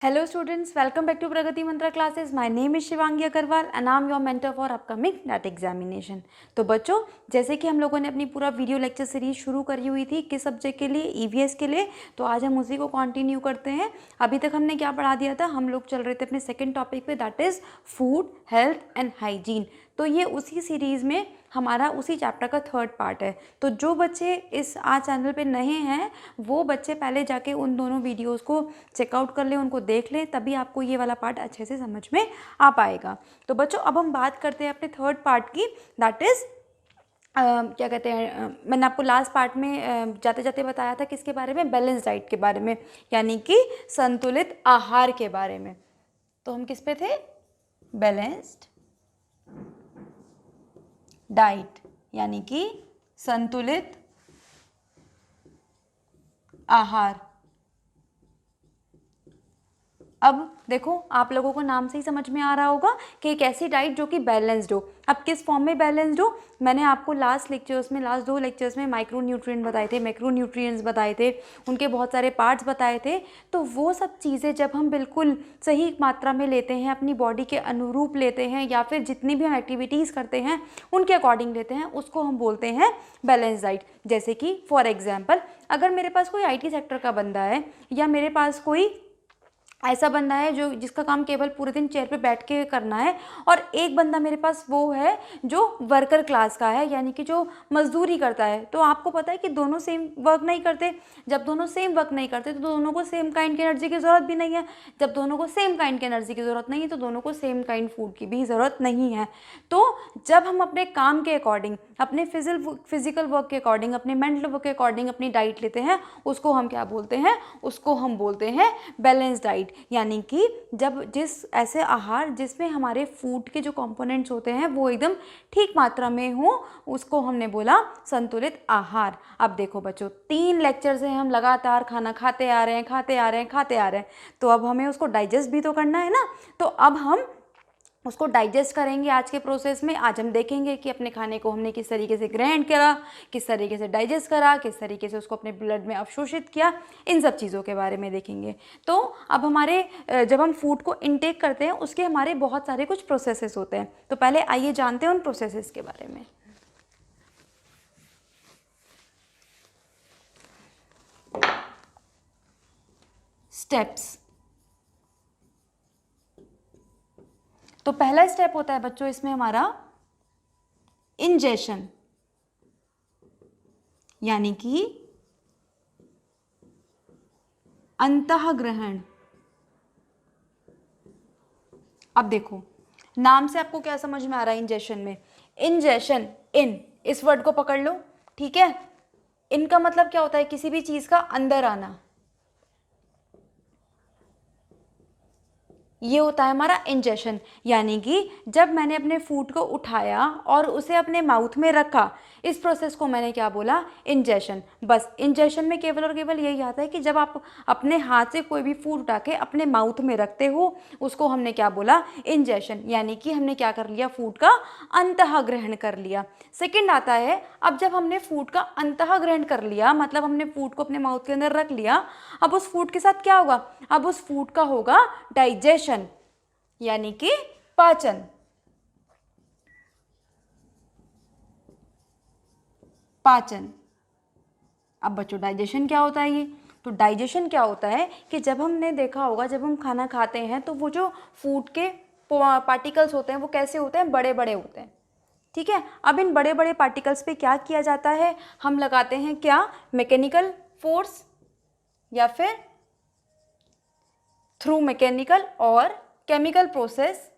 Hello students, welcome back to Pragati Mantra classes. My name is Shivangi Agarwal and I am your mentor for upcoming NET examination. तो बच्चों, जैसे कि हम लोगों ने अपनी पूरा वीडियो लेक्चर सीरीज शुरू करी हुई थी किस सब्जेक्ट के लिए, ईवीएस के लिए, तो आज हम उसी को कंटिन्यू करते हैं। अभी तक हमने क्या पढ़ा दिया था, हम लोग चल रहे थे अपने सेकंड टॉपिक पे, that is food, health and hygiene. तो ये उसी सीरीज़ में हमारा उसी चैप्टर का थर्ड पार्ट है। तो जो बच्चे इस आज चैनल पे नए हैं वो बच्चे पहले जाके उन दोनों वीडियोस को चेकआउट कर लें, उनको देख लें, तभी आपको ये वाला पार्ट अच्छे से समझ में आ पाएगा। तो बच्चों अब हम बात करते हैं अपने थर्ड पार्ट की, दैट इज़ क्या कहते हैं, मैंने आपको लास्ट पार्ट में जाते जाते बताया था किसके बारे में, बैलेंस डाइट के बारे में, यानी कि संतुलित आहार के बारे में। तो हम किस पे थे, बैलेंस्ड डाइट यानी कि संतुलित आहार। अब देखो आप लोगों को नाम से ही समझ में आ रहा होगा कि एक ऐसी डाइट जो कि बैलेंस्ड हो। अब किस फॉर्म में बैलेंस्ड हो, मैंने आपको लास्ट दो लेक्चर्स में माइक्रो न्यूट्रिएंट बताए थे, मैक्रो न्यूट्रिएंट्स बताए थे, उनके बहुत सारे पार्ट्स बताए थे। तो वो सब चीज़ें जब हम बिल्कुल सही मात्रा में लेते हैं, अपनी बॉडी के अनुरूप लेते हैं, या फिर जितनी भी हम एक्टिविटीज़ करते हैं उनके अकॉर्डिंग लेते हैं, उसको हम बोलते हैं बैलेंस डाइट। जैसे कि फॉर एग्जाम्पल, अगर मेरे पास कोई IT सेक्टर का बंदा है, या मेरे पास कोई ऐसा बंदा है जो जिसका काम केवल पूरे दिन चेयर पे बैठ के करना है, और एक बंदा मेरे पास वो है जो वर्कर क्लास का है, यानी कि जो मजदूरी करता है, तो आपको पता है कि दोनों सेम वर्क नहीं करते। जब दोनों सेम वर्क नहीं करते तो दोनों को सेम काइंड की एनर्जी की ज़रूरत भी नहीं है। जब दोनों को सेम काइंड की एनर्जी की ज़रूरत नहीं है तो दोनों को सेम काइंड फूड की भी ज़रूरत नहीं है। तो जब हम अपने काम के अकॉर्डिंग, अपने फिजिकल वर्क के अकॉर्डिंग, अपने मेंटल वर्क के अकॉर्डिंग अपनी डाइट लेते हैं, उसको हम क्या बोलते हैं, उसको हम बोलते हैं बैलेंस डाइट। यानी कि जब ऐसे आहार जिसमें हमारे फूड के जो कंपोनेंट्स होते हैं वो एकदम ठीक मात्रा में हो, उसको हमने बोला संतुलित आहार। अब देखो बच्चों, 3 लेक्चर से हम लगातार खाना खाते आ रहे हैं, तो अब हमें उसको डाइजेस्ट भी तो करना है ना। तो अब हम उसको डाइजेस्ट करेंगे आज के प्रोसेस में। आज हम देखेंगे कि अपने खाने को हमने किस तरीके से ग्रहण करा, किस तरीके से डाइजेस्ट करा, किस तरीके से उसको अपने ब्लड में अवशोषित किया, इन सब चीज़ों के बारे में देखेंगे। तो अब जब हम फूड को इनटेक करते हैं उसके हमारे बहुत सारे कुछ प्रोसेसेस होते हैं। तो पहले आइए जानते हैं उन प्रोसेसेस के बारे में। स्टेप्स। तो पहला स्टेप होता है बच्चों इसमें हमारा इंजेशन, यानी कि अंतःग्रहण। अब देखो नाम से आपको क्या समझ में आ रहा है इंजेशन में, इंजेशन, इस वर्ड को पकड़ लो, ठीक है। इनका मतलब क्या होता है, किसी भी चीज का अंदर आना, ये होता है हमारा इंजेशन। यानी कि जब मैंने अपने फूड को उठाया और उसे अपने माउथ में रखा, इस प्रोसेस को मैंने क्या बोला, इंजेशन। बस इंजेशन में केवल और केवल यही आता है कि जब आप अपने हाथ से कोई भी फूड उठा के अपने माउथ में रखते हो, उसको हमने क्या बोला, इंजेशन। यानी कि हमने क्या कर लिया, फूड का अंतःग्रहण कर लिया। सेकेंड आता है, अब जब हमने फूड का अंतःग्रहण कर लिया, मतलब हमने फूड को अपने माउथ के अंदर रख लिया, अब उस फूड के साथ क्या होगा, अब उस फूड का होगा डाइजेशन, यानी कि पाचन। अब बच्चों डाइजेशन क्या होता है, ये तो डाइजेशन क्या होता है कि जब हमने देखा होगा, जब हम खाना खाते हैं तो वो जो फूड के पार्टिकल्स होते हैं वो कैसे होते हैं, बड़े बड़े होते हैं, ठीक है। अब इन बड़े बड़े पार्टिकल्स पे क्या किया जाता है, हम लगाते हैं क्या, मैकेनिकल फोर्स, या फिर थ्रू मैकेनिकल और केमिकल प्रोसेस।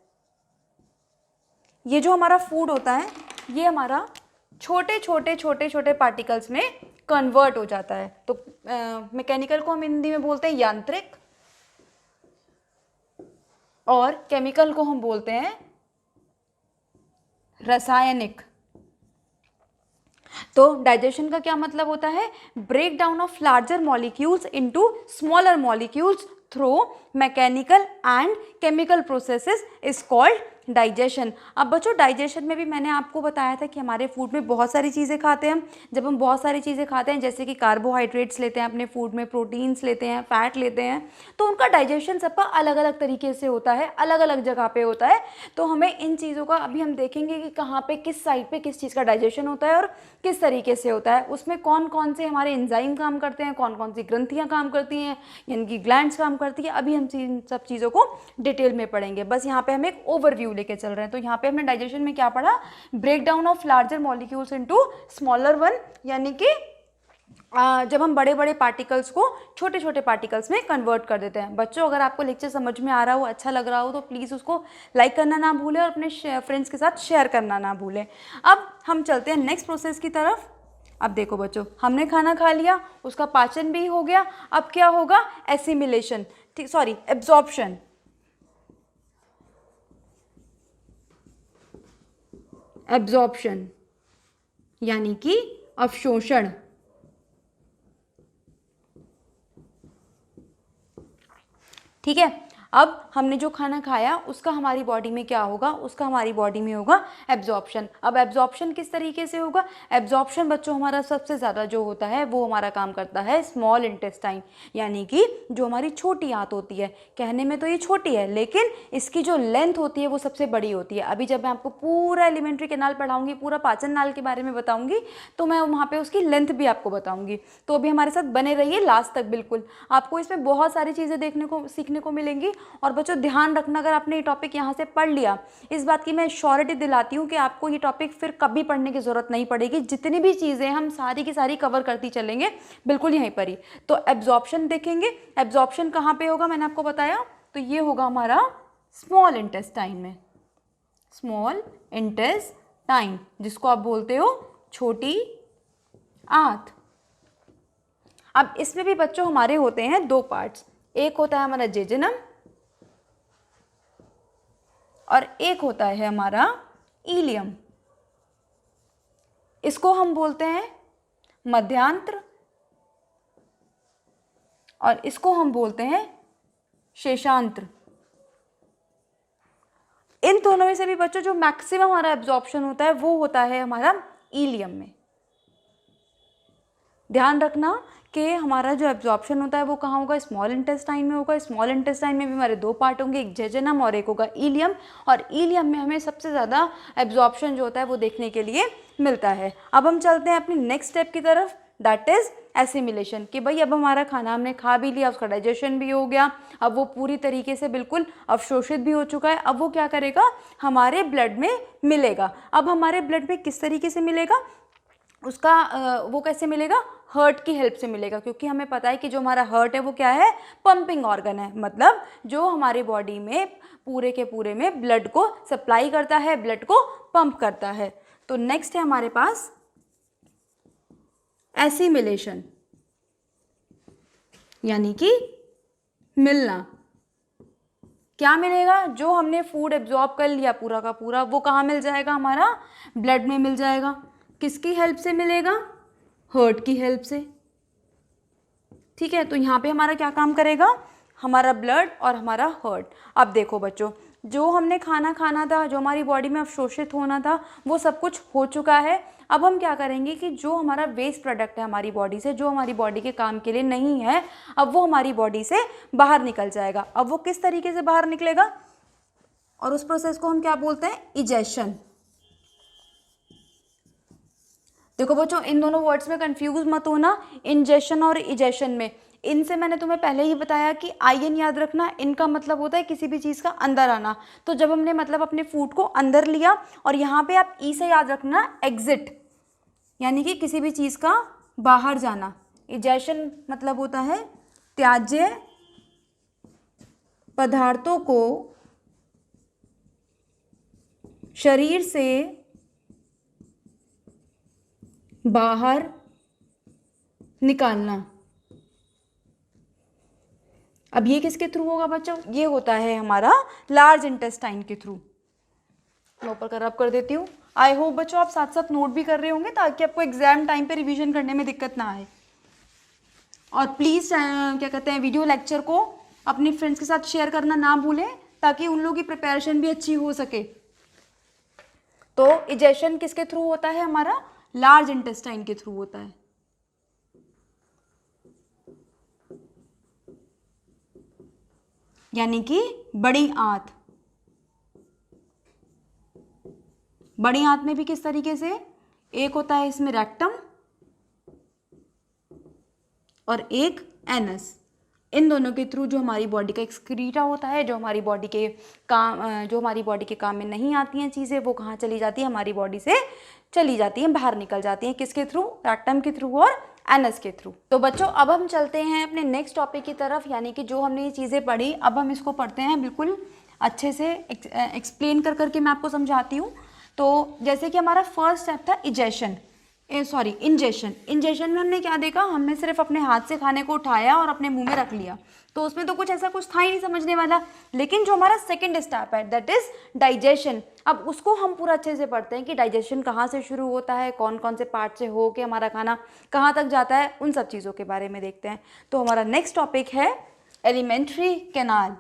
ये जो हमारा फूड होता है ये हमारा छोटे छोटे पार्टिकल्स में कन्वर्ट हो जाता है। तो मैकेनिकल को हम हिंदी में बोलते हैं यांत्रिक, और केमिकल को हम बोलते हैं रासायनिक। तो डाइजेशन का क्या मतलब होता है, break down of larger molecules into smaller molecules through mechanical and chemical processes is called digestion. अब बच्चों डाइजेशन में भी मैंने आपको बताया था कि हमारे फूड में बहुत सारी चीज़ें खाते हैं हम। जब हम बहुत सारी चीज़ें खाते हैं जैसे कि कार्बोहाइड्रेट्स लेते हैं अपने फूड में, प्रोटीन्स लेते हैं, फैट लेते हैं, तो उनका डाइजेशन सबका अलग अलग तरीके से होता है, अलग अलग जगह पे होता है। तो हमें इन चीज़ों का अभी हम देखेंगे कि कहाँ पे किस साइड पे किस चीज़ का डाइजेशन होता है और किस तरीके से होता है, उसमें कौन कौन से हमारे एंजाइम काम करते हैं, कौन कौन सी ग्रंथियाँ काम करती हैं, यानी कि ग्लैंड्स काम करती है। अभी हम इन सब चीज़ों को डिटेल में पढ़ेंगे, बस यहाँ पे हम एक ओवरव्यू लेके चल रहे हैं। तो यहाँ पे हमने डाइजेशन में क्या पढ़ा, break down of larger molecules into smaller one, यानी कि जब हम बड़े बड़े पार्टिकल्स को छोटे छोटे पार्टिकल्स में कन्वर्ट कर देते हैं। बच्चों अगर आपको लेक्चर समझ में आ रहा हो, अच्छा लग रहा हो, तो प्लीज़ उसको लाइक करना ना भूलें और अपने फ्रेंड्स के साथ शेयर करना ना भूलें। अब हम चलते हैं नेक्स्ट प्रोसेस की तरफ। अब देखो बच्चों, हमने खाना खा लिया, उसका पाचन भी हो गया, अब क्या होगा, एसिमिलेशन, ठीक, सॉरी एब्जॉर्प्शन। एब्जॉर्प्शन यानी कि अवशोषण। ठीक है, अब हमने जो खाना खाया उसका हमारी बॉडी में क्या होगा, उसका हमारी बॉडी में होगा एब्जॉर्प्शन। अब एब्जॉर्प्शन किस तरीके से होगा, एब्जॉर्प्शन बच्चों हमारा सबसे ज़्यादा जो होता है वो हमारा काम करता है स्मॉल इंटेस्टाइन, यानी कि जो हमारी छोटी आंत होती है। कहने में तो ये छोटी है लेकिन इसकी जो लेंथ होती है वो सबसे बड़ी होती है। अभी जब मैं आपको पूरा एलिमेंट्री कैनाल पढ़ाऊंगी, पूरा पाचन नाल के बारे में बताऊंगी, तो मैं वहाँ पर उसकी लेंथ भी आपको बताऊंगी। तो अभी हमारे साथ बने रहिए लास्ट तक, बिल्कुल आपको इसमें बहुत सारी चीज़ें देखने को सीखने को मिलेंगी। और बच्चों ध्यान रखना, अगर आपने ये टॉपिक यहाँ से पढ़ लिया, इस बात की मैं श्योरिटी दिलाती हूँ कि आपको ये टॉपिक फिर कभी पढ़ने की ज़रूरत नहीं पड़ेगी। जितनी भी चीज़ें हम सारी की सारी कवर करती चलेंगे बिल्कुल यहीं पर ही। तो एब्जॉर्प्शन देखेंगे, एब्जॉर्प्शन कहाँ पे होगा मैंने आपको बताया, तो ये होगा हमारा स्मॉल इंटेस्टाइन में, स्मॉल इंटेस्टाइन जिसको आप बोलते हो छोटी आंत। अब इसमें भी बच्चों हमारे होते हैं दो पार्ट्स, एक होता है हमारा जेजुनम और एक होता है हमारा इलियम। इसको हम बोलते हैं मध्यांत्र और इसको हम बोलते हैं शेषांत्र। इन दोनों में से भी बच्चों जो मैक्सिमम हमारा एब्जॉर्प्शन होता है वो होता है हमारा इलियम में। ध्यान रखना कि हमारा जो एब्जॉर्प्शन होता है वो कहाँ होगा, स्मॉल इंटेस्टाइन में होगा। स्मॉल इंटेस्टाइन में भी हमारे दो पार्ट होंगे, एक जेजुनम और एक होगा इलियम। और इलियम में हमें सबसे ज़्यादा एब्जॉर्प्शन जो होता है वो देखने के लिए मिलता है। अब हम चलते हैं अपनी नेक्स्ट स्टेप की तरफ, दैट इज़ एसिमिलेशन। कि भाई अब हमारा खाना हमने खा भी लिया, उसका डाइजेशन भी हो गया, अब वो पूरी तरीके से बिल्कुल अवशोषित भी हो चुका है। अब वो क्या करेगा, हमारे ब्लड में मिलेगा। अब हमारे ब्लड में किस तरीके से मिलेगा, उसका वो कैसे मिलेगा, हार्ट की हेल्प से मिलेगा। क्योंकि हमें पता है कि जो हमारा हार्ट है वो क्या है, पंपिंग ऑर्गन है, मतलब जो हमारी बॉडी में पूरे के पूरे में ब्लड को सप्लाई करता है, ब्लड को पंप करता है। तो नेक्स्ट है हमारे पास एसिमिलेशन, यानी कि मिलना। क्या मिलेगा, जो हमने फूड एब्जॉर्ब कर लिया पूरा का पूरा, वो कहाँ मिल जाएगा, हमारा ब्लड में मिल जाएगा। किसकी हेल्प से मिलेगा, हार्ट की हेल्प से। ठीक है, तो यहाँ पे हमारा क्या काम करेगा, हमारा ब्लड और हमारा हार्ट। अब देखो बच्चों, जो हमने खाना खाना था, जो हमारी बॉडी में अवशोषित होना था, वो सब कुछ हो चुका है। अब हम क्या करेंगे कि जो हमारा वेस्ट प्रोडक्ट है हमारी बॉडी से, जो हमारी बॉडी के काम के लिए नहीं है, अब वो हमारी बॉडी से बाहर निकल जाएगा। अब वो किस तरीके से बाहर निकलेगा, और उस प्रोसेस को हम क्या बोलते हैं, इजेशन। देखो बच्चों, इन दोनों वर्ड्स में कंफ्यूज मत होना, इंजेशन और इजेशन में। इनसे मैंने तुम्हें पहले ही बताया कि आयन याद रखना, इनका मतलब होता है किसी भी चीज़ का अंदर आना। तो जब हमने मतलब अपने फूड को अंदर लिया, और यहाँ पे आप ई से याद रखना एग्जिट, यानी कि किसी भी चीज़ का बाहर जाना। इजेशन मतलब होता है त्याज्य पदार्थों को शरीर से बाहर निकालना। अब ये किसके थ्रू होगा बच्चों, ये होता है हमारा लार्ज इंटेस्टाइन के थ्रू। मैं ऊपर कर रब कर देती हूँ। आई होप बच्चों आप साथ साथ नोट भी कर रहे होंगे ताकि आपको एग्जाम टाइम पे रिवीजन करने में दिक्कत ना आए। और प्लीज़ क्या कहते हैं, वीडियो लेक्चर को अपने फ्रेंड्स के साथ शेयर करना ना भूलें ताकि उन लोगों की प्रिपरेशन भी अच्छी हो सके। तो इजेशन किसके थ्रू होता है? हमारा लार्ज इंटेस्टाइन के थ्रू होता है। यानी कि बड़ी आंत। बड़ी आंत में भी किस तरीके से, एक होता है इसमें रेक्टम और एक एनस। इन दोनों के थ्रू जो हमारी बॉडी का एक्सक्रीटा होता है, जो हमारी बॉडी के काम में नहीं आती हैं चीज़ें, वो कहाँ चली जाती है? हमारी बॉडी से चली जाती हैं, बाहर निकल जाती हैं। किसके थ्रू? रेक्टम के थ्रू और एनस के थ्रू। तो बच्चों अब हम चलते हैं अपने नेक्स्ट टॉपिक की तरफ, यानी कि जो हमने ये चीज़ें पढ़ी अब हम इसको पढ़ते हैं बिल्कुल अच्छे से एक्सप्लेन कर करके मैं आपको समझाती हूँ। तो जैसे कि हमारा फर्स्ट स्टेप था इंजेशन। इंजेशन में हमने क्या देखा? हमने सिर्फ अपने हाथ से खाने को उठाया और अपने मुंह में रख लिया, तो उसमें तो कुछ ऐसा कुछ था ही नहीं समझने वाला। लेकिन जो हमारा सेकंड स्टेप है दैट इज डाइजेशन। अब उसको हम पूरा अच्छे से पढ़ते हैं कि डाइजेशन कहाँ से शुरू होता है, कौन कौन से पार्ट से हो के हमारा खाना कहाँ तक जाता है, उन सब चीज़ों के बारे में देखते हैं। तो हमारा नेक्स्ट टॉपिक है एलिमेंट्री कैनाल।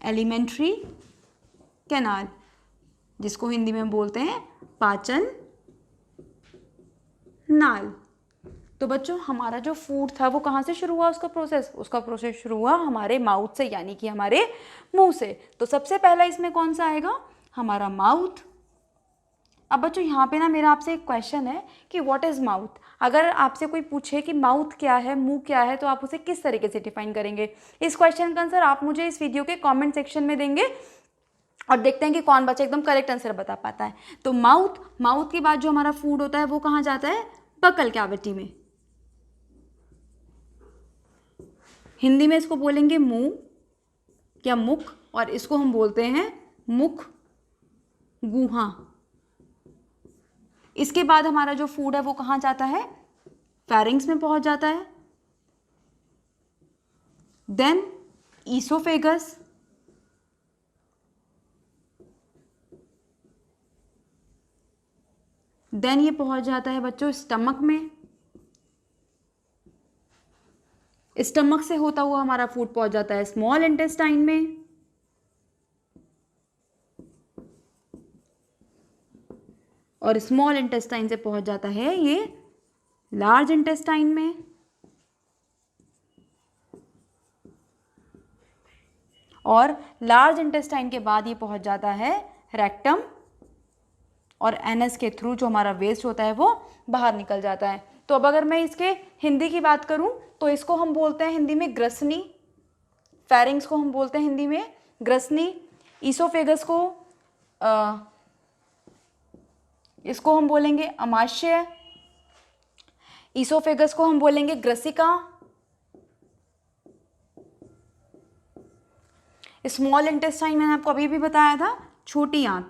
एलिमेंट्री कैनाल, जिसको हिंदी में बोलते हैं पाचन नाल। तो बच्चों हमारा जो फूड था वो कहाँ से शुरू हुआ? उसका प्रोसेस शुरू हुआ हमारे माउथ से, यानी कि हमारे मुंह से। तो सबसे पहला इसमें कौन सा आएगा? हमारा माउथ। अब बच्चों यहाँ पे ना मेरा आपसे एक क्वेश्चन है कि व्हाट इज़ माउथ। अगर आपसे कोई पूछे कि माउथ क्या है, मुंह क्या है, तो आप उसे किस तरीके से डिफाइन करेंगे? इस क्वेश्चन का आंसर आप मुझे इस वीडियो के कमेंट सेक्शन में देंगे और देखते हैं कि कौन बच्चा एकदम करेक्ट आंसर बता पाता है। तो माउथ के बाद जो हमारा फूड होता है वो कहाँ जाता है? बकल कैविटी में। हिंदी में इसको बोलेंगे मुंह या मुख, और इसको हम बोलते हैं मुख गुहा। इसके बाद हमारा जो फूड है वो कहाँ जाता है? फेरिंग्स में पहुंच जाता है। देन ईसोफेगस, देन ये पहुंच जाता है बच्चों स्टमक में। स्टमक से होता हुआ हमारा फूड पहुंच जाता है स्मॉल इंटेस्टाइन में, और स्मॉल इंटेस्टाइन से पहुंच जाता है ये लार्ज इंटेस्टाइन में, और लार्ज इंटेस्टाइन के बाद ये पहुंच जाता है रेक्टम, और एनस के थ्रू जो हमारा वेस्ट होता है वो बाहर निकल जाता है। तो अब अगर मैं इसके हिंदी की बात करूं तो इसको हम बोलते हैं हिंदी में ग्रसनी, फेरिंग्स को हम बोलते हैं हिंदी में ग्रसनी, ईसोफेगस को इसको हम बोलेंगे अमाशय, ईसोफेगस को हम बोलेंगे ग्रसिका, स्मॉल इंटेस्टाइन मैंने आपको अभी भी बताया था छोटी आंत,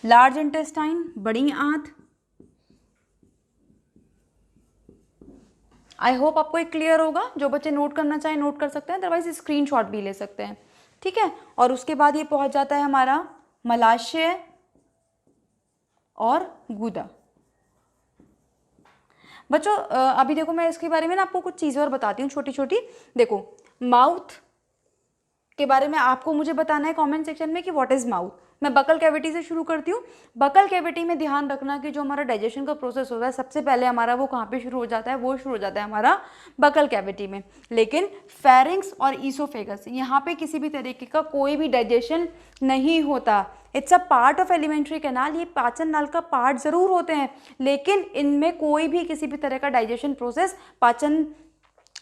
लार्ज इंटेस्टाइन बड़ी आंत। आई होप आपको एक क्लियर होगा। जो बच्चे नोट करना चाहें नोट कर सकते हैं, अदरवाइज स्क्रीनशॉट भी ले सकते हैं, ठीक है। और उसके बाद ये पहुंच जाता है हमारा मलाशय और गुदा। बच्चों अभी देखो मैं इसके बारे में ना आपको कुछ चीज़ें और बताती हूँ छोटी छोटी। देखो माउथ के बारे में आपको मुझे बताना है कमेंट सेक्शन में कि व्हाट इज़ माउथ। मैं बकल कैविटी से शुरू करती हूँ। बकल कैविटी में ध्यान रखना कि जो हमारा डाइजेशन का प्रोसेस होता है सबसे पहले हमारा वो कहाँ पे शुरू हो जाता है? वो शुरू हो जाता है हमारा बकल कैविटी में। लेकिन फेरिंग्स और ईसोफेगस यहाँ पे किसी भी तरीके का कोई भी डाइजेशन नहीं होता। It's a part of alimentary canal. ये पाचन नाल का पार्ट ज़रूर होते हैं, लेकिन इनमें कोई भी किसी भी तरह का डाइजेशन प्रोसेस, पाचन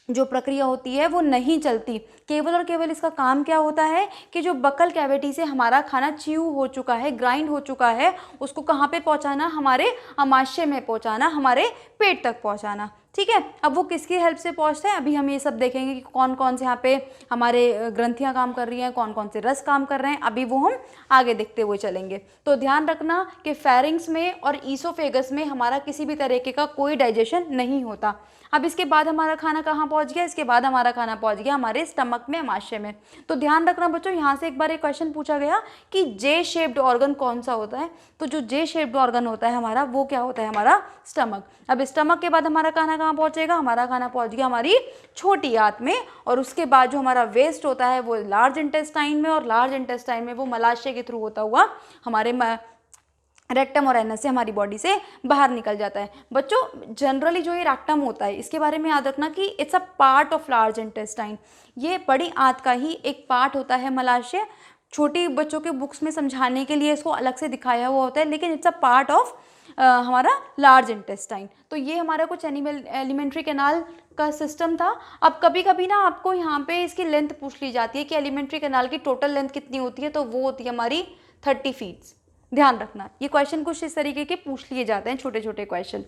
जो प्रक्रिया होती है वो नहीं चलती। केवल और केवल इसका काम क्या होता है कि जो बकल कैविटी से हमारा खाना च्यू हो चुका है, ग्राइंड हो चुका है, उसको कहाँ पे पहुँचाना? हमारे अमाशय में पहुँचाना, हमारे पेट तक पहुँचाना, ठीक है। अब वो किसकी हेल्प से पहुँचते हैं अभी हम ये सब देखेंगे कि कौन कौन से यहाँ पे हमारे ग्रंथियाँ काम कर रही हैं, कौन कौन से रस काम कर रहे हैं, अभी वो हम आगे देखते हुए चलेंगे। तो ध्यान रखना कि फेरिंग्स में और ईसोफेगस में हमारा किसी भी तरीके का कोई डाइजेशन नहीं होता। अब इसके बाद हमारा खाना कहाँ पहुँच गया, इसके बाद हमारा खाना पहुँच गया हमारे स्टमक में, अमाशय में। तो ध्यान रखना बच्चों, यहाँ से एक बार एक क्वेश्चन पूछा गया कि जे शेप्ड ऑर्गन कौन सा होता है, तो जो जे शेप्ड ऑर्गन होता है हमारा वो क्या होता है, हमारा स्टमक। अब स्टमक के बाद हमारा खाना कहाँ पहुँचेगा, हमारा खाना पहुँच गया हमारी छोटी आंत में, और उसके बाद जो हमारा वेस्ट होता है वो लार्ज इंटेस्टाइन में, और लार्ज इंटेस्टाइन में वो मलाशय के थ्रू होता हुआ हमारे रेक्टम और एनस से हमारी बॉडी से बाहर निकल जाता है। बच्चों जनरली जो ये रेक्टम होता है इसके बारे में याद रखना कि it's a part of large intestine, ये बड़ी आंत का ही एक पार्ट होता है मलाशय। छोटी बच्चों के बुक्स में समझाने के लिए इसको अलग से दिखाया हुआ होता है, लेकिन इट्स अ पार्ट ऑफ हमारा लार्ज इंटेस्टाइन। तो ये हमारा कुछ एलिमेंट्री कैनाल का सिस्टम था। अब कभी कभी ना आपको यहाँ पे इसकी लेंथ पूछ ली जाती है कि एलिमेंट्री कैनाल की टोटल लेंथ कितनी होती है, तो वो होती है हमारी 30 फीट्स। ध्यान रखना, ये क्वेश्चन कुछ इस तरीके के पूछ लिए जाते हैं, छोटे छोटे क्वेश्चन।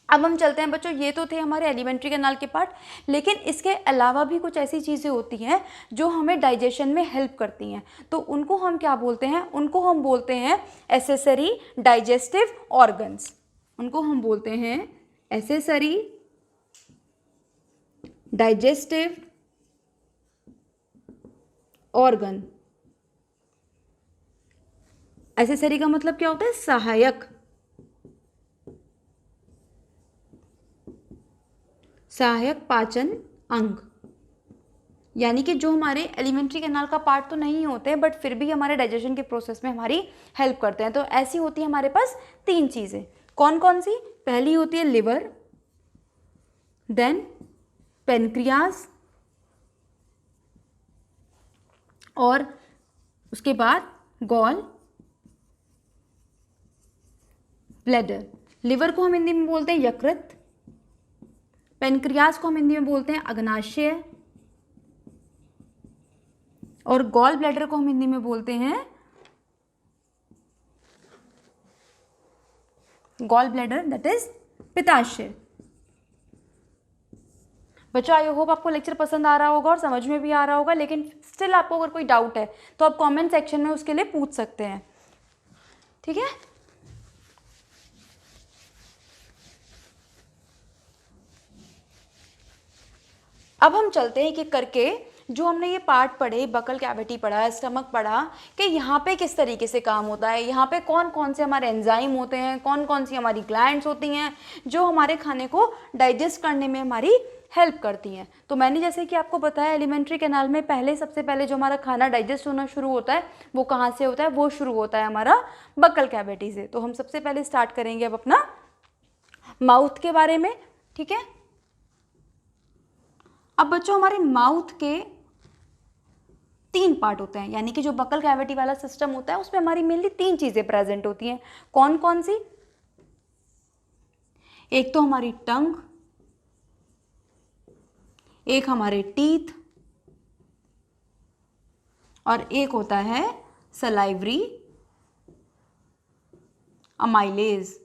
अब हम चलते हैं बच्चों, ये तो थे हमारे एलिमेंट्री कैनाल के पार्ट, लेकिन इसके अलावा भी कुछ ऐसी चीज़ें होती हैं जो हमें डाइजेशन में हेल्प करती हैं। तो उनको हम क्या बोलते हैं, उनको हम बोलते हैं एसेसरी डाइजेस्टिव ऑर्गन्स। उनको हम बोलते हैं एसेसरी डाइजेस्टिव ऑर्गन। एसेसरी का मतलब क्या होता है, सहायक, सहायक पाचन अंग। यानी कि जो हमारे एलिमेंट्री कैनाल का पार्ट तो नहीं होते बट फिर भी हमारे डाइजेशन के प्रोसेस में हमारी हेल्प करते हैं। तो ऐसी होती है हमारे पास 3 चीज़ें। कौन कौन सी, पहली होती है लिवर, देन पेनक्रियास, और उसके बाद गॉल ब्लैडर। लिवर को हम हिंदी में बोलते हैं यकृत, पेनक्रियास को हम हिंदी में बोलते हैं अग्नाशय, और गॉल ब्लैडर को हम हिंदी में बोलते हैं गॉल ब्लैडर, दैट इज पित्ताशय। बच्चों आई होप आपको लेक्चर पसंद आ रहा होगा और समझ में भी आ रहा होगा, लेकिन स्टिल आपको अगर कोई डाउट है तो आप कमेंट सेक्शन में उसके लिए पूछ सकते हैं, ठीक है। अब हम चलते हैं कि करके जो हमने ये पार्ट पढ़े, बकल कैविटी पढ़ा, स्टमक पढ़ा, कि यहाँ पे किस तरीके से काम होता है, यहाँ पे कौन कौन से हमारे एंजाइम होते हैं, कौन कौन सी हमारी ग्लैंड्स होती हैं जो हमारे खाने को डाइजेस्ट करने में हमारी हेल्प करती हैं। तो मैंने जैसे कि आपको बताया एलिमेंट्री कैनाल में सबसे पहले जो हमारा खाना डाइजेस्ट होना शुरू होता है वो कहाँ से होता है, वो शुरू होता है हमारा बकल कैविटी से। तो हम सबसे पहले स्टार्ट करेंगे अब अपना माउथ के बारे में, ठीक है। अब बच्चों हमारे माउथ के 3 पार्ट होते हैं, यानी कि जो बकल कैविटी वाला सिस्टम होता है उसमें हमारी मेनली 3 चीजें प्रेजेंट होती हैं। कौन कौन सी, एक तो हमारी टंग, एक हमारे टीथ, और एक होता है सलाइवरी अमाइलेज।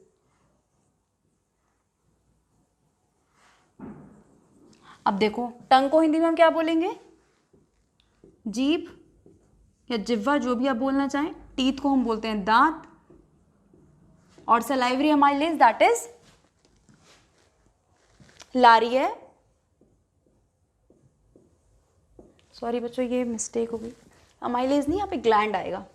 अब देखो टंग को हिंदी में हम क्या बोलेंगे, जीभ या जिह्वा, जो भी आप बोलना चाहें। टीथ को हम बोलते हैं दांत, और salivary amylase that is Lariya. Sorry बच्चों ये मिस्टेक हो गई, अमाइलेज नहीं, यहाँ पे ग्लैंड आएगा,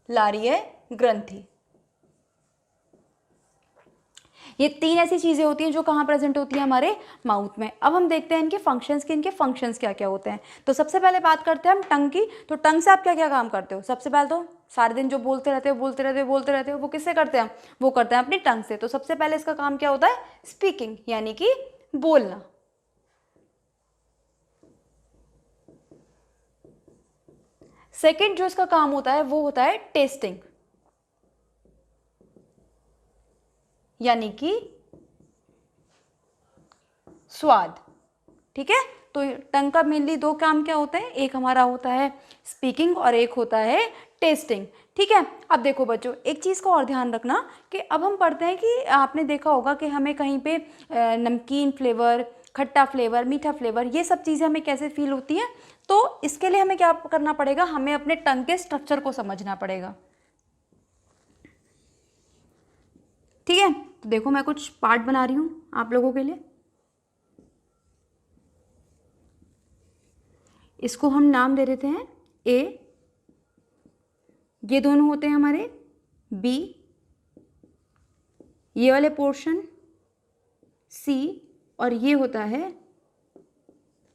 लारिया ग्रंथि। ये 3 ऐसी चीजें होती हैं जो कहाँ प्रेजेंट होती हैं, हमारे माउथ में। अब हम देखते हैं इनके फंक्शंस के, इनके फंक्शंस क्या क्या होते हैं। तो सबसे पहले बात करते हैं हम टंग की। तो टंग से आप क्या क्या काम करते हो, सबसे पहले तो सारे दिन जो बोलते रहते हो वो किससे करते हैं, वो करते हैं अपनी टंग से। तो सबसे पहले इसका काम क्या होता है, स्पीकिंग, यानी कि बोलना। सेकेंड जो इसका काम होता है वो होता है टेस्टिंग, यानी कि स्वाद, ठीक है। तो टंग का मेनली 2 काम क्या होते हैं, एक हमारा होता है स्पीकिंग और एक होता है टेस्टिंग, ठीक है। अब देखो बच्चों एक चीज़ का और ध्यान रखना कि अब हम पढ़ते हैं कि आपने देखा होगा कि हमें कहीं पे नमकीन फ्लेवर, खट्टा फ्लेवर, मीठा फ्लेवर, ये सब चीज़ें हमें कैसे फील होती हैं। तो इसके लिए हमें क्या करना पड़ेगा, हमें अपने टंग के स्ट्रक्चर को समझना पड़ेगा, ठीक है। तो देखो मैं कुछ पार्ट बना रही हूँ आप लोगों के लिए। इसको हम नाम दे देते हैं ए, ये दोनों होते हैं हमारे बी, ये वाले पोर्शन सी, और ये होता है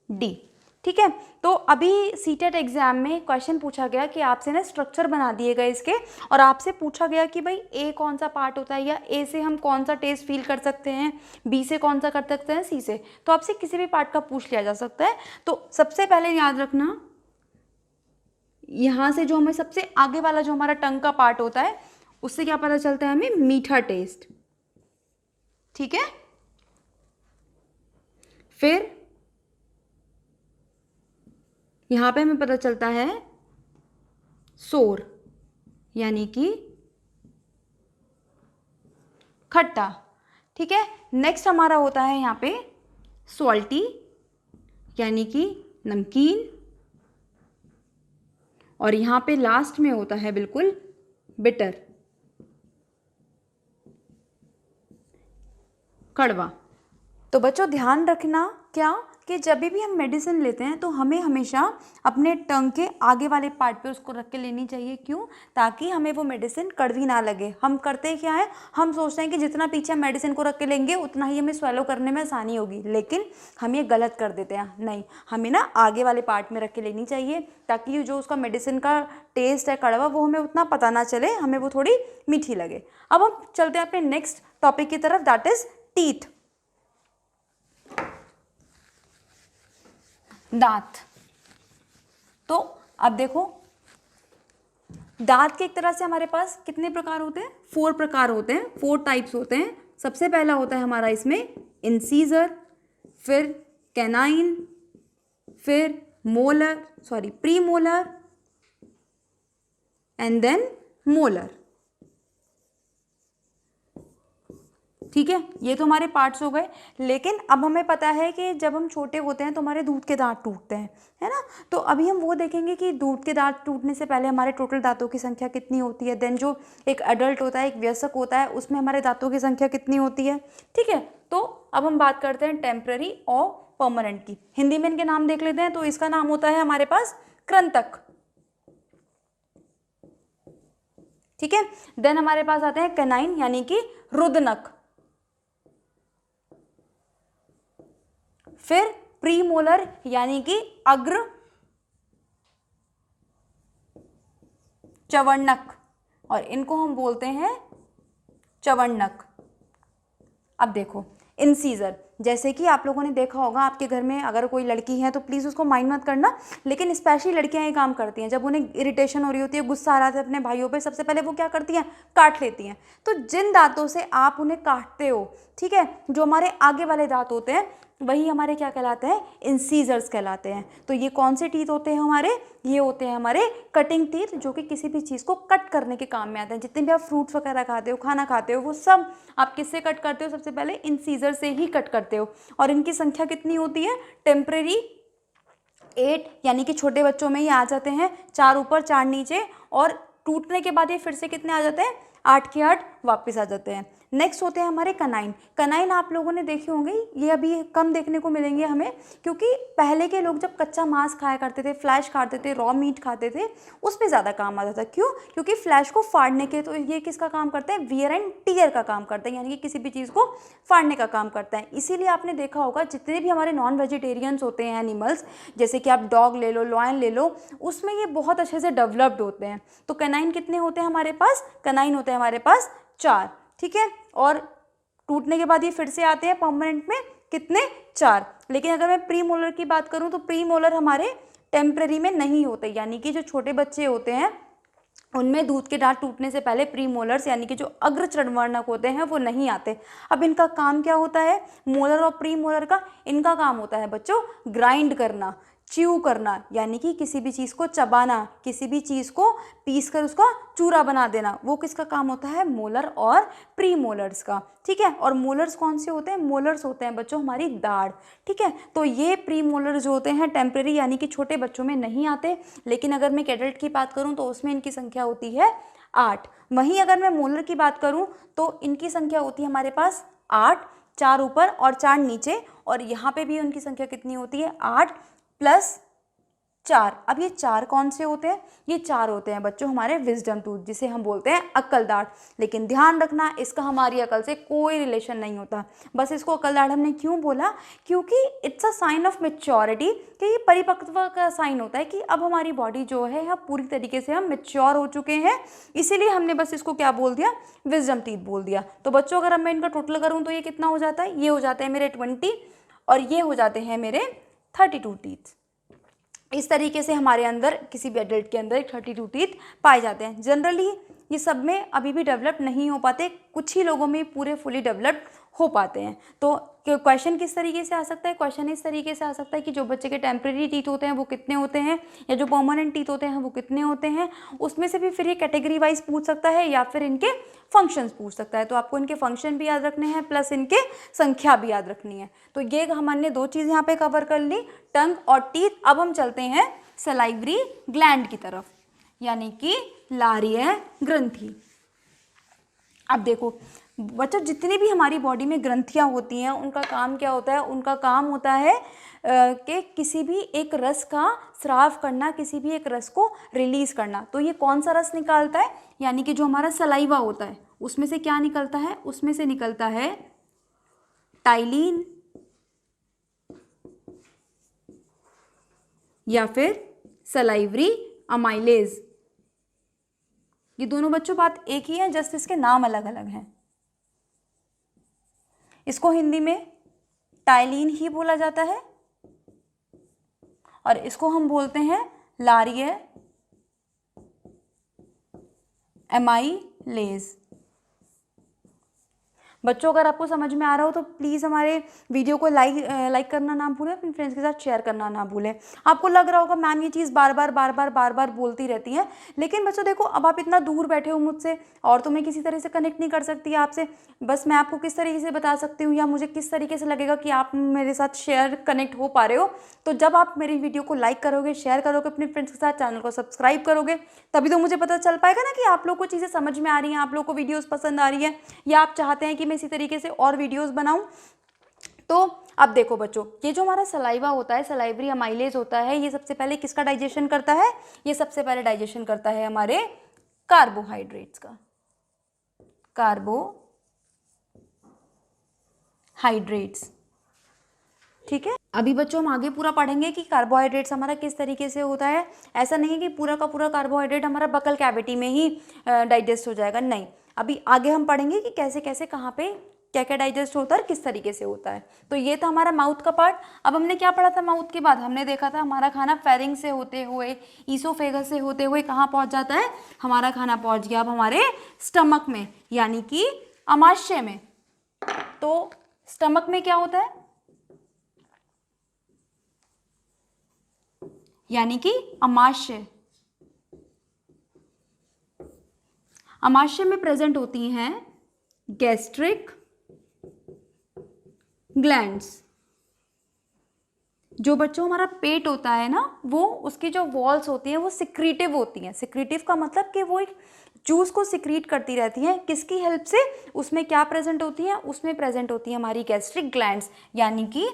डी। ठीक है, तो अभी सीटेट एग्जाम में क्वेश्चन पूछा गया कि आपसे ना स्ट्रक्चर बना दिए गए इसके, और आपसे पूछा गया कि भाई ए कौन सा पार्ट होता है, या ए से हम कौन सा टेस्ट फील कर सकते हैं, बी से कौन सा कर सकते हैं, सी से। तो आपसे किसी भी पार्ट का पूछ लिया जा सकता है। तो सबसे पहले याद रखना, यहाँ से जो हमें सबसे आगे वाला जो हमारा टंग का पार्ट होता है, उससे क्या पता चलता है हमें, मीठा टेस्ट। ठीक है, फिर यहाँ पे हमें पता चलता है सोर, यानी कि खट्टा। ठीक है, नेक्स्ट हमारा होता है यहाँ पे सॉल्टी, यानी कि नमकीन, और यहाँ पे लास्ट में होता है बिल्कुल बिटर, कड़वा। तो बच्चों ध्यान रखना क्या, कि जब भी हम मेडिसिन लेते हैं तो हमें हमेशा अपने टंग के आगे वाले पार्ट पे उसको रख के लेनी चाहिए। क्यों? ताकि हमें वो मेडिसिन कड़वी ना लगे। हम करते क्या है, हम सोचते हैं कि जितना पीछे हम मेडिसिन को रख के लेंगे उतना ही हमें स्वेलो करने में आसानी होगी, लेकिन हम ये गलत कर देते हैं। नहीं, हमें ना आगे वाले पार्ट में रख के लेनी चाहिए, ताकि जो उसका मेडिसिन का टेस्ट है कड़वा, वो हमें उतना पता ना चले, हमें वो थोड़ी मीठी लगे। अब हम चलते हैं अपने नेक्स्ट टॉपिक की तरफ, दैट इज टीथ, दांत। तो अब देखो, दांत के एक तरह से हमारे पास कितने प्रकार होते हैं, 4 प्रकार होते हैं, 4 टाइप्स होते हैं। सबसे पहला होता है हमारा इसमें इंसीजर, फिर कैनाइन, फिर premolar and then molar. ठीक है, ये तो हमारे पार्ट्स हो गए। लेकिन अब हमें पता है कि जब हम छोटे होते हैं तो हमारे दूध के दांत टूटते हैं, है ना। तो अभी हम वो देखेंगे कि दूध के दांत टूटने से पहले हमारे टोटल दांतों की संख्या कितनी होती है, देन जो एक एडल्ट होता है, एक वयस्क होता है, उसमें हमारे दांतों की संख्या कितनी होती है। ठीक है, तो अब हम बात करते हैं टेम्पररी और परमानेंट की। हिंदी में इनके नाम देख लेते हैं। तो इसका नाम होता है हमारे पास कृंतक। ठीक है, देन हमारे पास आते हैं कैनाइन, यानी कि रुदनक, फिर प्रीमोलर यानी कि अग्र चवर्णक, और इनको हम बोलते हैं चवर्णक। अब देखो इंसीजर, जैसे कि आप लोगों ने देखा होगा, आपके घर में अगर कोई लड़की है तो प्लीज़ उसको माइंड मत करना, लेकिन स्पेशली लड़कियां ये काम करती हैं। जब उन्हें इरिटेशन हो रही होती है, गुस्सा आ रहा था अपने भाइयों पे, सबसे पहले वो क्या करती हैं, काट लेती हैं। तो जिन दांतों से आप उन्हें काटते हो, ठीक है, जो हमारे आगे वाले दांत होते हैं, वही हमारे क्या कहलाते हैं, इंसीजर्स कहलाते हैं। तो ये कौन से टीथ होते हैं हमारे, ये होते हैं हमारे कटिंग टीथ, जो कि किसी भी चीज़ को कट करने के काम में आते हैं। जितने भी आप फ्रूट्स वगैरह खाते हो, खाना खाते हो, वो सब आप किससे कट करते हो, सबसे पहले इंसीजर से ही कट करते हो। और इनकी संख्या कितनी होती है, टेम्परेरी 8, यानी कि छोटे बच्चों में ही आ जाते हैं, 4 ऊपर 4 नीचे, और टूटने के बाद ये फिर से कितने आ जाते हैं, 8 के 8 वापस आ जाते हैं। नेक्स्ट होते हैं हमारे कनाइन। कनाइन आप लोगों ने देखे होंगे, ये अभी कम देखने को मिलेंगे हमें, क्योंकि पहले के लोग जब कच्चा मांस खाया करते थे, फ्लैश खाते थे, रॉ मीट खाते थे, उसमें ज़्यादा काम आता था। क्यों? क्योंकि फ्लैश को फाड़ने के, तो ये किसका काम करते हैं, वियर एंड टीयर का काम करते हैं, यानी कि किसी भी चीज़ को फाड़ने का काम करता है। इसीलिए आपने देखा होगा जितने भी हमारे नॉन वेजिटेरियंस होते हैं एनिमल्स, जैसे कि आप डॉग ले लो, लॉयन ले लो, उसमें ये बहुत अच्छे से डेवलप्ड होते हैं। तो कैनाइन कितने होते हैं हमारे पास, कैनाइन होते हैं हमारे पास 4, ठीक है। और टूटने के बाद ये फिर से आते हैं परमानेंट में, कितने, 4। लेकिन अगर मैं प्री मोलर की बात करूं तो प्री मोलर हमारे टेम्पररी में नहीं होते, यानी कि जो छोटे बच्चे होते हैं उनमें दूध के दांत टूटने से पहले प्री मोलर्स, यानी कि जो अग्र चर्मवर्णक होते हैं, वो नहीं आते। अब इनका काम क्या होता है, मोलर और प्री मोलर का, इनका काम होता है बच्चों ग्राइंड करना, च्यू करना यानी कि किसी भी चीज़ को चबाना, किसी भी चीज़ को पीस कर उसका चूरा बना देना, वो किसका काम होता है? मोलर और प्री मोलर्स का। ठीक है, और मोलर्स कौन से होते हैं? मोलर्स होते हैं बच्चों हमारी दाढ़। ठीक है, तो ये प्री मोलर जो होते हैं टेम्परेरी यानी कि छोटे बच्चों में नहीं आते, लेकिन अगर मैं एक एडल्ट की बात करूँ तो उसमें इनकी संख्या होती है 8। वहीं अगर मैं मोलर की बात करूँ तो इनकी संख्या होती है हमारे पास 8, 4 ऊपर और 4 नीचे, और यहाँ पे भी उनकी संख्या कितनी होती है? 8 प्लस 4। अब ये 4 कौन से होते हैं? ये 4 होते हैं बच्चों हमारे विजडम टूथ, जिसे हम बोलते हैं अक्ल दाढ़। लेकिन ध्यान रखना, इसका हमारी अकल से कोई रिलेशन नहीं होता। बस इसको अक्ल दाढ़ हमने क्यों बोला? क्योंकि it's a sign of maturity, कि ये परिपक्वता का साइन होता है कि अब हमारी बॉडी जो है अब पूरी तरीके से हम मेच्योर हो चुके हैं, इसीलिए हमने बस इसको क्या बोल दिया? विजडम टीथ बोल दिया। तो बच्चों अगर मैं इनका टोटल करूँ तो ये कितना हो जाता है? ये हो जाते हैं मेरे 20 और ये हो जाते हैं मेरे 32 टीथ। इस तरीके से हमारे अंदर किसी भी एडल्ट के अंदर 32 टीथ पाए जाते हैं। जनरली ये सब में अभी भी डेवलप नहीं हो पाते, कुछ ही लोगों में पूरे फुली डेवलप्ड हो पाते हैं। तो क्वेश्चन किस तरीके से आ सकता है? क्वेश्चन इस तरीके से आ सकता है कि जो बच्चे के टेम्परेरी टीथ होते हैं वो कितने होते हैं, या जो परमानेंट टीथ होते हैं वो कितने होते हैं। उसमें से भी फिर ये कैटेगरी वाइज पूछ सकता है या फिर इनके फंक्शंस पूछ सकता है। तो आपको इनके फंक्शन भी याद रखने हैं प्लस इनके संख्या भी याद रखनी है। तो ये हमने 2 चीज़ यहाँ पे कवर कर ली, टंग और टीथ। अब हम चलते हैं सलाइवरी ग्लैंड की तरफ, यानी कि लारिय ग्रंथि। अब देखो बच्चों, जितनी भी हमारी बॉडी में ग्रंथियां होती हैं उनका काम क्या होता है? उनका काम होता है कि किसी भी एक रस का स्राव करना, किसी भी एक रस को रिलीज करना। तो ये कौन सा रस निकालता है? यानी कि जो हमारा सलाइवा होता है उसमें से क्या निकलता है? उसमें से निकलता है टाइलिन या फिर सलाइवरी अमाइलेज। ये दोनों बच्चों बात एक ही है, जस्ट इसके नाम अलग अलग हैं। इसको हिंदी में टाइलिन ही बोला जाता है और इसको हम बोलते हैं लारिय एमाइलेज। बच्चों अगर आपको समझ में आ रहा हो तो प्लीज़ हमारे वीडियो को लाइक करना ना भूलें, अपने फ्रेंड्स के साथ शेयर करना ना भूलें। आपको लग रहा होगा मैम ये चीज़ बार बार बोलती रहती हैं, लेकिन बच्चों देखो अब आप इतना दूर बैठे हो मुझसे और तो मैं किसी तरह से कनेक्ट नहीं कर सकती आपसे। बस मैं आपको किस तरीके से बता सकती हूँ या मुझे किस तरीके से लगेगा कि आप मेरे साथ शेयर कनेक्ट हो पा रहे हो। तो जब आप मेरी वीडियो को लाइक करोगे, शेयर करोगे अपने फ्रेंड्स के साथ, चैनल को सब्सक्राइब करोगे, तभी तो मुझे पता चल पाएगा ना कि आप लोग को चीज़ें समझ में आ रही हैं, आप लोग को वीडियोज़ पसंद आ रही है, या आप चाहते हैं कि मैं इसी तरीके से और वीडियोस बनाऊं। तो अब देखो बच्चों, ये जो हमारा सलाइवा होता है, सलाइवरी अमाइलेज होता है, ये सबसे पहले किसका डाइजेशन करता है? ये सबसे पहले डाइजेशन करता है हमारे कार्बोहाइड्रेट्स का। कार्बोहाइड्रेट्स, ठीक है। अभी बच्चों हम आगे पूरा पढ़ेंगे कि कार्बोहाइड्रेट्स हमारा किस तरीके से होता है। ऐसा नहीं है कि पूरा का पूरा कार्बोहाइड्रेट हमारा बकल कैविटी में ही डाइजेस्ट हो जाएगा, नहीं। अभी आगे हम पढ़ेंगे कि कैसे कैसे कहाँ पे क्या क्या डाइजेस्ट होता है और किस तरीके से होता है। तो ये था हमारा माउथ का पार्ट। अब हमने क्या पढ़ा था माउथ के बाद? हमने देखा था हमारा खाना फेरिंग से होते हुए, ईसोफेगस से होते हुए कहाँ पहुँच जाता है? हमारा खाना पहुँच गया अब हमारे स्टमक में, यानी कि अमाशय में। तो स्टमक में क्या होता है? यानी कि अमाशय। अमाशय में प्रेजेंट होती हैं गैस्ट्रिक ग्लैंड्स। जो बच्चों हमारा पेट होता है ना, वो उसकी जो वॉल्स होती हैं वो सिक्रीटिव होती हैं। सिक्रीटिव का मतलब कि वो एक जूस को सिक्रीट करती रहती हैं। किसकी हेल्प से? उसमें क्या प्रेजेंट होती है? उसमें प्रेजेंट होती है हमारी गैस्ट्रिक ग्लैंड्स, यानी कि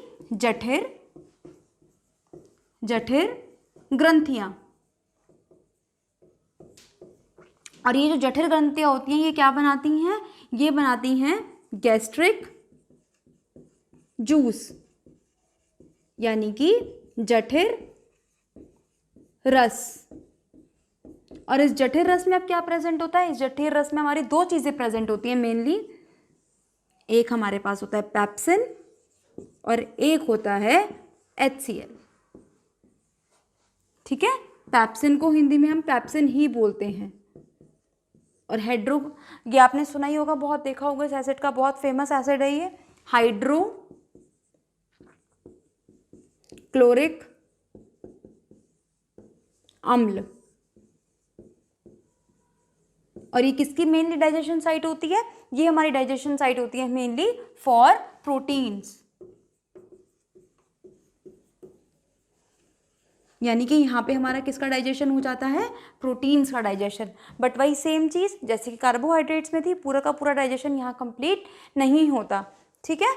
जठर ग्रंथियां। और ये जो जठर ग्रंथियां होती हैं ये क्या बनाती हैं? ये बनाती हैं गैस्ट्रिक जूस, यानी कि जठर रस। और इस जठर रस में अब क्या प्रेजेंट होता है? इस जठर रस में हमारी 2 चीजें प्रेजेंट होती हैं मेनली। एक हमारे पास होता है पेप्सिन और एक होता है HCl, ठीक है। पेप्सिन को हिंदी में हम पेप्सिन ही बोलते हैं। और ये आपने सुना ही होगा, बहुत देखा होगा, इस एसिड का बहुत फेमस एसिड है ये, हाइड्रो क्लोरिक अम्ल। और ये किसकी मेनली डाइजेशन साइट होती है? ये हमारी डाइजेशन साइट होती है मेनली फॉर प्रोटीन्स। यानी कि यहाँ पे हमारा किसका डाइजेशन हो जाता है? प्रोटीन्स का डाइजेशन। बट वही सेम चीज़ जैसे कि कार्बोहाइड्रेट्स में थी, पूरा का पूरा डाइजेशन यहाँ कंप्लीट नहीं होता। ठीक है,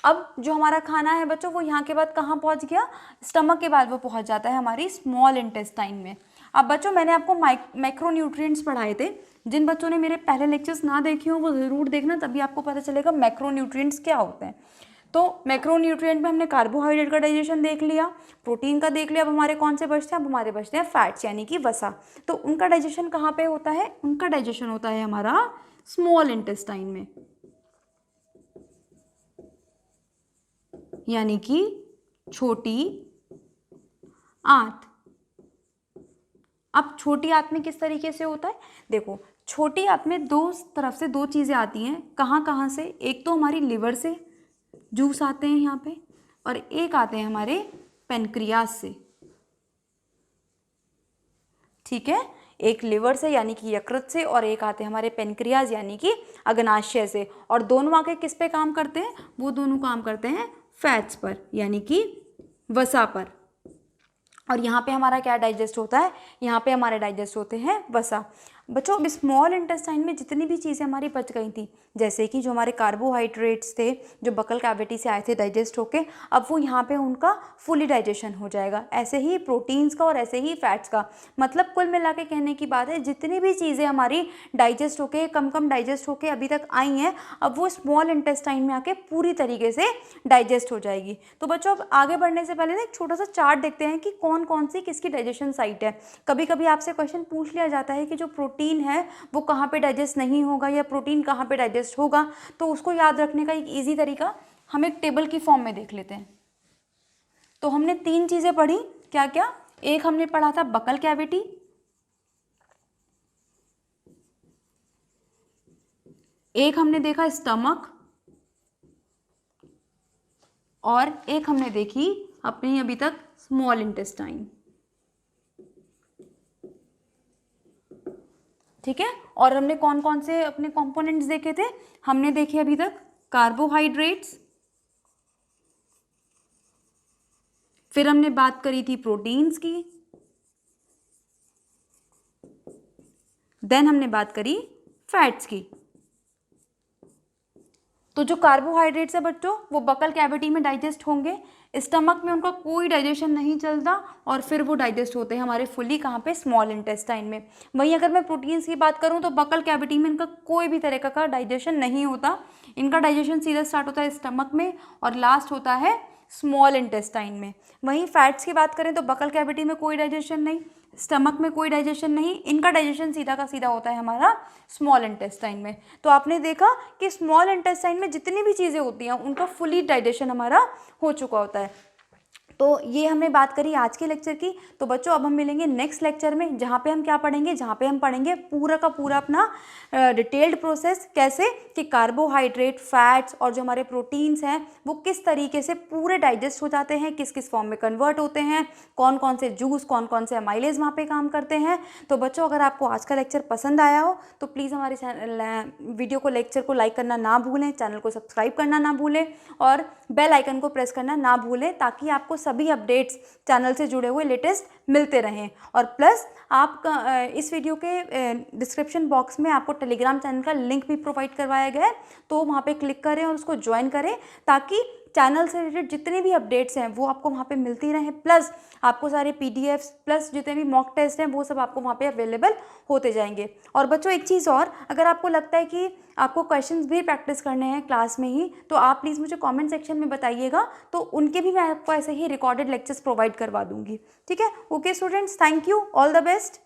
अब जो हमारा खाना है बच्चों वो यहाँ के बाद कहाँ पहुँच गया? स्टमक के बाद वो पहुँच जाता है हमारी स्मॉल इंटेस्टाइन में। अब बच्चों मैंने आपको मैक्रोन्यूट्रिएंट्स पढ़ाए थे। जिन बच्चों ने मेरे पहले लेक्चर्स ना देखे हों वो ज़रूर देखना, तभी आपको पता चलेगा मैक्रोन्यूट्रिएंट्स क्या होते हैं। तो मैक्रोन्यूट्रिएंट में हमने कार्बोहाइड्रेट का डाइजेशन देख लिया, प्रोटीन का देख लिया। अब हमारे कौन से बचते हैं? अब हमारे बचते हैं फैट्स यानी कि वसा। तो उनका डाइजेशन कहाँ पे होता है? उनका डाइजेशन होता है हमारा स्मॉल इंटेस्टाइन में, यानी कि छोटी आंत। अब छोटी आंत में किस तरीके से होता है? देखो, छोटी आंत में दो तरफ से दो चीज़ें आती हैं। कहाँ कहाँ से? एक तो हमारी लिवर से जूस आते हैं यहाँ पे, और एक आते हैं हमारे पेनक्रियास से। ठीक है, एक लिवर से यानी कि यकृत से, और एक आते हैं हमारे पेनक्रियास यानी कि अग्नाशय से। और दोनों आके किस पे काम करते हैं? वो दोनों काम करते हैं फैट्स पर यानी कि वसा पर। और यहाँ पे हमारा क्या डाइजेस्ट होता है? यहाँ पे हमारे डाइजेस्ट होते हैं वसा। बच्चों अब स्मॉल इंटेस्टाइन में जितनी भी चीज़ें हमारी बच गई थी, जैसे कि जो हमारे कार्बोहाइड्रेट्स थे जो बकल कैविटी से आए थे डाइजेस्ट होके, अब वो यहाँ पे उनका फुली डाइजेशन हो जाएगा। ऐसे ही प्रोटीन्स का और ऐसे ही फैट्स का। मतलब कुल मिला के कहने की बात है, जितनी भी चीज़ें हमारी डाइजेस्ट होके कम डाइजेस्ट होके अभी तक आई हैं, अब वो स्मॉल इंटेस्टाइन में आके पूरी तरीके से डाइजेस्ट हो जाएगी। तो बच्चों अब आगे बढ़ने से पहले ना एक छोटा सा चार्ट देखते हैं कि कौन कौन सी किसकी डाइजेशन साइट है। कभी कभी आपसे क्वेश्चन पूछ लिया जाता है कि जो प्रोटीन है वो कहाँ पे डाइजेस्ट नहीं होगा या प्रोटीन कहाँ पे डाइजेस्ट होगा। तो उसको याद रखने का एक इजी तरीका हम एक टेबल की फॉर्म में देख लेते हैं। तो हमने तीन चीजें पढ़ी, क्या क्या? एक हमने पढ़ा था बकल कैविटी, एक हमने देखा स्टमक, और एक हमने देखी अपनी अभी तक स्मॉल इंटेस्टाइन। ठीक है, और हमने कौन कौन से अपने कंपोनेंट्स देखे थे? हमने देखे अभी तक कार्बोहाइड्रेट्स, फिर हमने बात करी थी प्रोटीन्स की, देन हमने बात करी फैट्स की। तो जो कार्बोहाइड्रेट्स है बच्चों वो बकल कैविटी में डाइजेस्ट होंगे, स्टमक में उनका कोई डाइजेशन नहीं चलता, और फिर वो डाइजेस्ट होते हैं हमारे फुली कहाँ पे? स्मॉल इंटेस्टाइन में। वहीं अगर मैं प्रोटीन्स की बात करूँ तो बकल कैविटी में इनका कोई भी तरह का डाइजेशन नहीं होता। इनका डाइजेशन सीधा स्टार्ट होता है स्टमक में और लास्ट होता है स्मॉल इंटेस्टाइन में। वहीं फैट्स की बात करें तो बकल कैविटी में कोई डाइजेशन नहीं, स्टमक में कोई डाइजेशन नहीं, इनका डाइजेशन सीधा का सीधा होता है हमारा स्मॉल इंटेस्टाइन में। तो आपने देखा कि स्मॉल इंटेस्टाइन में जितनी भी चीज़ें होती हैं उनका फुली डाइजेशन हमारा हो चुका होता है। तो ये हमने बात करी आज के लेक्चर की। तो बच्चों अब हम मिलेंगे नेक्स्ट लेक्चर में, जहाँ पे हम क्या पढ़ेंगे? जहाँ पे हम पढ़ेंगे पूरा का पूरा अपना डिटेल्ड प्रोसेस, कैसे कि कार्बोहाइड्रेट, फैट्स और जो हमारे प्रोटीन्स हैं वो किस तरीके से पूरे डाइजेस्ट हो जाते हैं, किस किस फॉर्म में कन्वर्ट होते हैं, कौन कौन से जूस, कौन कौन से अमाइलेज वहाँ पे काम करते हैं। तो बच्चों अगर आपको आज का लेक्चर पसंद आया हो तो प्लीज़ हमारे वीडियो को, लेक्चर को लाइक करना ना भूलें, चैनल को सब्सक्राइब करना ना भूलें और बेल आइकन को प्रेस करना ना भूलें, ताकि आपको सभी अपडेट्स चैनल से जुड़े हुए लेटेस्ट मिलते रहें। और प्लस आप इस वीडियो के डिस्क्रिप्शन बॉक्स में आपको टेलीग्राम चैनल का लिंक भी प्रोवाइड करवाया गया है, तो वहाँ पे क्लिक करें और उसको ज्वाइन करें, ताकि चैनल से रिलेटेड जितने भी अपडेट्स हैं वो आपको वहाँ पे मिलती रहें। प्लस आपको सारे PDFs प्लस जितने भी मॉक टेस्ट हैं वो सब आपको वहाँ पे अवेलेबल होते जाएंगे। और बच्चों एक चीज़ और, अगर आपको लगता है कि आपको क्वेश्चंस भी प्रैक्टिस करने हैं क्लास में ही, तो आप प्लीज़ मुझे कमेंट सेक्शन में बताइएगा, तो उनके भी मैं आपको ऐसे ही रिकॉर्डेड लेक्चर्स प्रोवाइड करवा दूँगी। ठीक है, okay students, thank you, all the best.